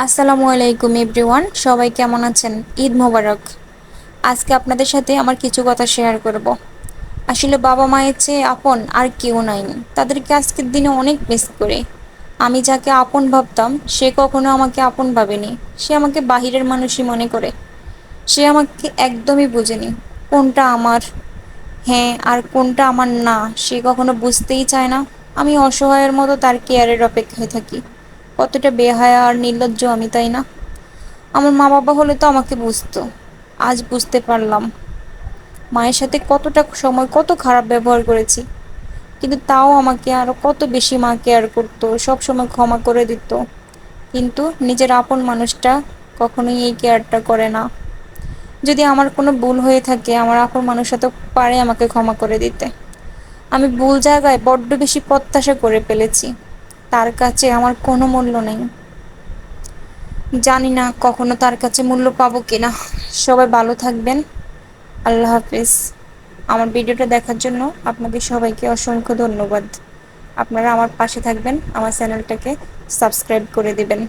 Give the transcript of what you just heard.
আসসালামু আলাইকুম এভরিওয়ান, সবাই কেমন আছেন? ঈদ মোবারক। আজকে আপনাদের সাথে আমার কিছু কথা শেয়ার করব। আসলে বাবা মায়ের চেয়ে আপন আর কেউ নাই। তাদেরকে আজকের দিনে অনেক মিস করি। আমি যাকে আপন ভাবতাম সে কখনো আমাকে আপন ভাবেনি। সে আমাকে বাহিরের মানুষই মনে করে। সে আমাকে একদমই বুঝেনি কোনটা আমার হ্যাঁ আর কোনটা আমার না। সে কখনো বুঝতেই চায় না। আমি অসহায়ের মতো তার কেয়ারের অপেক্ষায় থাকি। কতটা বেহায়া আর নির্লজ্জ আমি, তাই না? আমার মা বাবা হলে তো আমাকে বুঝতো। আজ বুঝতে পারলাম মায়ের সাথে কতটা সময় কত খারাপ ব্যবহার করেছি, কিন্তু তাও আমাকে আরো কত বেশি মা কেয়ার করতো, সব সময় ক্ষমা করে দিত। কিন্তু নিজের আপন মানুষটা কখনোই এই কেয়ারটা করে না। যদি আমার কোনো ভুল হয়ে থাকে, আমার আপন মানুষটা তো পারে আমাকে ক্ষমা করে দিতে। আমি ভুল জায়গায় বড্ড বেশি প্রত্যাশা করে ফেলেছি। তার কাছে আমার কোনো মূল্য নেই। জানি না কখনো তার কাছে মূল্য পাবো কিনা। সবাই ভালো থাকবেন। আল্লাহ হাফিজ। আমার ভিডিওটা দেখার জন্য আপনাদের সবাইকে অসংখ্য ধন্যবাদ। আপনারা আমার পাশে থাকবেন, আমার চ্যানেলটাকে সাবস্ক্রাইব করে দিবেন।